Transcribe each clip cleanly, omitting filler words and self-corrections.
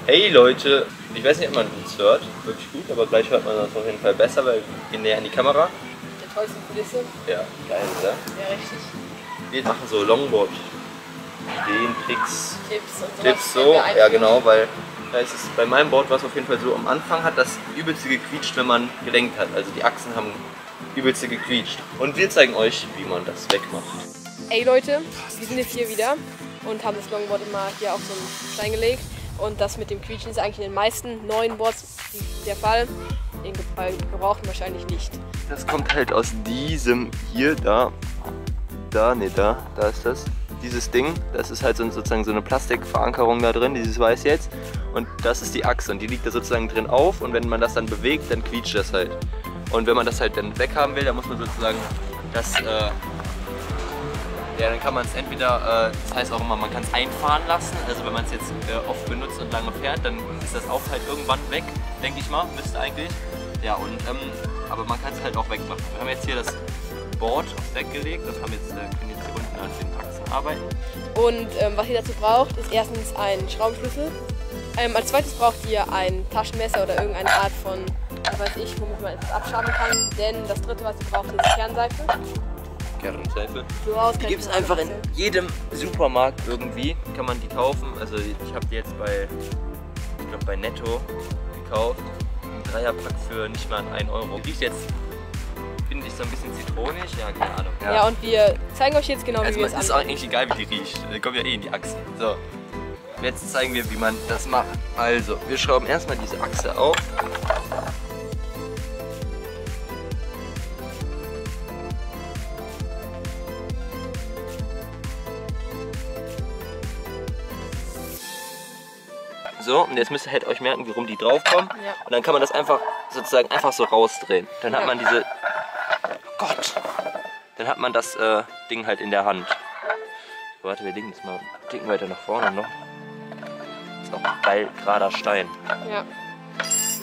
Hey Leute, ich weiß nicht, ob man uns hört, wirklich gut, aber gleich hört man uns auf jeden Fall besser, weil wir gehen näher an die Kamera. Der tollste Kulisse. Ja, geil, oder? Ja, richtig. Wir machen so Longboard-Ideen, Tricks, Tipps und Tipps so, ja genau, weil da ist es, bei meinem Board war es auf jeden Fall so, am Anfang hat das übelste gequietscht, wenn man gelenkt hat, also die Achsen haben übelste gequietscht. Und wir zeigen euch, wie man das wegmacht. Ey Leute, wir sind jetzt hier wieder und haben das Longboard immer hier auf so einen Stein gelegt. Und das mit dem Quietschen ist eigentlich in den meisten neuen Boards der Fall. In gebrauchten wahrscheinlich nicht. Das kommt halt aus diesem hier, da ist das. Dieses Ding, das ist halt sozusagen so eine Plastikverankerung da drin, dieses weiß jetzt. Und das ist die Achse und die liegt da sozusagen drin auf und wenn man das dann bewegt, dann quietscht das halt. Und wenn man das halt dann weghaben will, dann muss man sozusagen das, ja, dann kann man es entweder, das heißt auch immer, man kann es einfahren lassen, also wenn man es jetzt oft benutzt und lange fährt, dann ist das auch halt irgendwann weg, denke ich mal, müsste eigentlich. Ja, und, aber man kann es halt auch wegmachen. Wir haben jetzt hier das Board aufs Deck gelegt und haben jetzt, können jetzt hier unten an den Achsen arbeiten. Und was ihr dazu braucht, ist erstens ein Schraubenschlüssel. Als zweites braucht ihr ein Taschenmesser oder irgendeine Art von, weiß ich, womit man etwas abschaben kann. Denn das dritte, was ihr braucht, ist Kernseife. Kernseife. So die gibt es einfach in jedem Supermarkt irgendwie, kann man die kaufen. Also ich habe die jetzt ich glaube bei Netto gekauft. Ein Dreierpack für nicht mal 1 Euro. Die riecht jetzt, finde ich, so ein bisschen zitronisch, ja, keine Ahnung. Ja, und wir zeigen euch jetzt genau, wie wir es anwenden. Ist auch eigentlich egal, wie die riecht. Die kommt ja eh in die Achsen. So, jetzt zeigen wir, wie man das macht. Also, wir schrauben erstmal diese Achse auf. So, und jetzt müsst ihr halt euch merken, wie rum die draufkommen. Ja. Und dann kann man das einfach sozusagen so rausdrehen. Dann hat man diese. Gott! Dann hat man das Ding halt in der Hand. So, warte, wir legen das mal einen Ticken weiter nach vorne noch. Das ist auch geil, gerader Stein. Ja.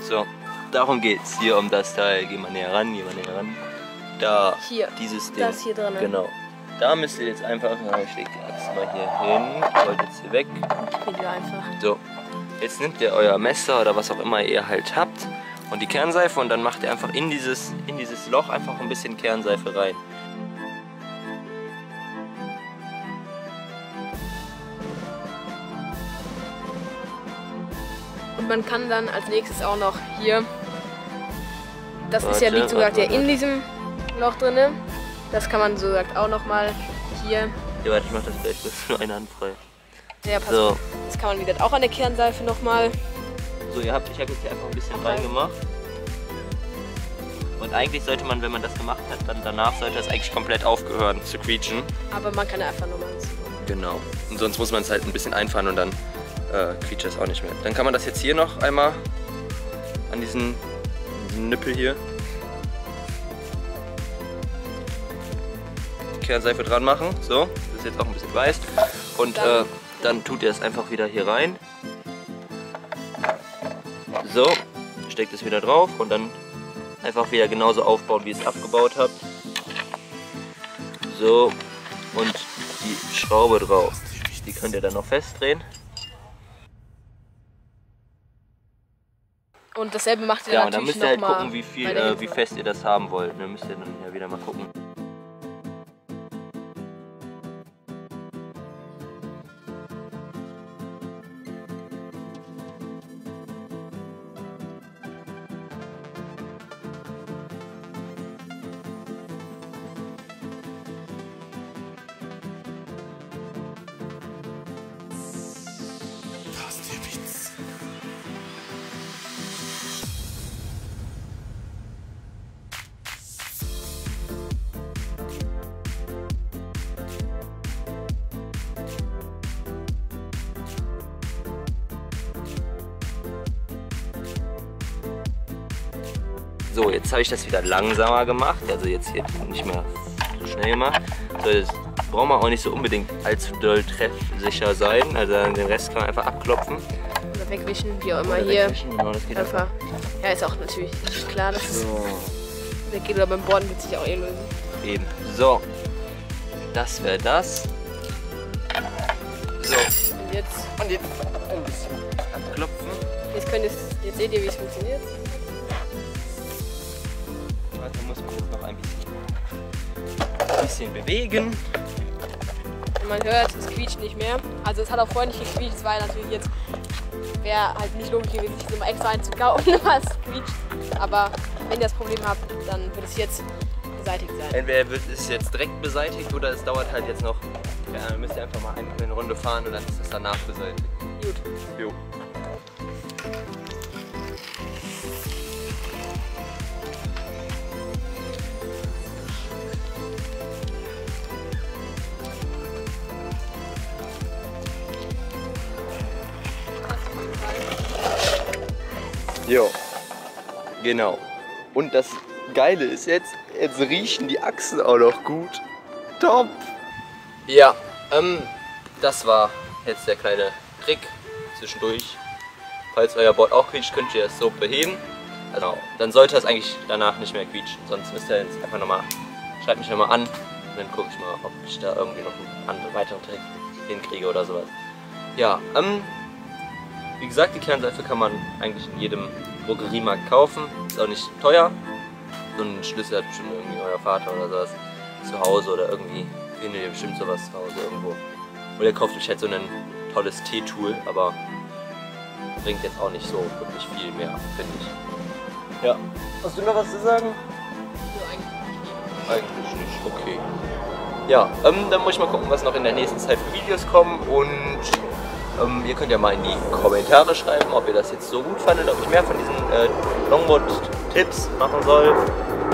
So, darum geht's. Hier um das Teil. Geh mal näher ran, Da, hier. Dieses Ding. Das hier drin. Genau. Da müsst ihr jetzt einfach, ich leg die Achse mal hier hin. Ich wollte jetzt hier weg. Einfach. So. Jetzt nehmt ihr euer Messer oder was auch immer ihr halt habt und die Kernseife und dann macht ihr einfach in dieses Loch einfach ein bisschen Kernseife rein. Und man kann dann als nächstes auch noch hier, das ist ja wie gesagt ja in diesem Loch drin, das kann man so gesagt auch noch mal hier. Ja, warte, ich mach das gleich, das ist nur eine Hand frei. Ja, passt. So. Das kann man wieder auch an der Kernseife nochmal. So, ich habe jetzt hier einfach ein bisschen reingemacht. Und eigentlich sollte man, wenn man das gemacht hat, dann danach sollte das eigentlich komplett aufgehören zu quietschen. Aber man kann einfach nochmal. Genau. Und sonst muss man es halt ein bisschen einfahren und dann quietscht es auch nicht mehr. Dann kann man das jetzt hier noch einmal an diesen Nippel hier die Kernseife dran machen. So, das ist jetzt auch ein bisschen weiß. Und dann tut ihr es einfach wieder hier rein. So, steckt es wieder drauf und dann einfach wieder genauso aufbauen, wie ihr es abgebaut habt. So, und die Schraube drauf. Die könnt ihr dann noch festdrehen. Und dasselbe macht ihr ja, natürlich und dann müsst ihr halt noch gucken, wie fest ihr das haben wollt. Dann müsst ihr dann ja wieder mal gucken. So, jetzt habe ich das wieder langsamer gemacht, also jetzt hier nicht mehr so schnell gemacht. So, das braucht man auch nicht so unbedingt allzu doll treffsicher sein, also den Rest kann man einfach abklopfen. Oder wegwischen, wie auch immer hier. Genau, das geht einfach. Ja, ist auch natürlich klar, dass es weggeht, oder beim Boarden wird sich auch eh lösen. Eben. So, das wäre das. So. Und jetzt ein bisschen abklopfen. Jetzt seht ihr, wie es funktioniert. Warte, muss man jetzt noch ein bisschen bewegen. Und man hört, es quietscht nicht mehr. Also es hat auch vorher nicht gequietscht, es war natürlich jetzt, wäre halt nicht logisch gewesen, sich nochmal extra einzukaufen, was quietscht. Aber wenn ihr das Problem habt, dann wird es jetzt beseitigt sein. Entweder wird es jetzt direkt beseitigt oder es dauert halt jetzt noch. Ja, dann müsst ihr einfach mal eine Runde fahren und dann ist es danach beseitigt. Gut. Jo. Jo, genau. Und das Geile ist jetzt riechen die Achsen auch noch gut. Top! Ja, das war jetzt der kleine Trick zwischendurch. Falls euer Board auch quietscht, könnt ihr es so beheben. Also, dann sollte es eigentlich danach nicht mehr quietschen. Sonst müsst ihr jetzt einfach nochmal, schreibt mich nochmal an und dann gucke ich mal, ob ich da irgendwie noch einen anderen weiteren Trick hinkriege oder sowas. Ja, wie gesagt, die Kernseife kann man eigentlich in jedem Drogeriemarkt kaufen. Ist auch nicht teuer. So einen Schlüssel hat bestimmt irgendwie euer Vater oder sowas zu Hause oder irgendwie findet ihr bestimmt sowas zu Hause irgendwo. Oder ihr kauft euch halt so ein tolles Teetool, aber bringt jetzt auch nicht so wirklich viel mehr, finde ich. Ja. Hast du noch was zu sagen? Eigentlich nicht, okay. Ja, dann muss ich mal gucken, was noch in der nächsten Zeit für Videos kommen und ihr könnt ja mal in die Kommentare schreiben, ob ihr das jetzt so gut fandet, ob ich mehr von diesen Longboard-Tipps machen soll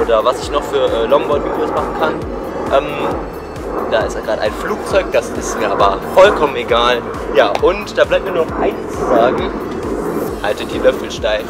oder was ich noch für Longboard-Videos machen kann. Da ist ja gerade ein Flugzeug, das ist mir aber vollkommen egal. Ja, und da bleibt mir noch eins zu sagen. Haltet die Löffel steif.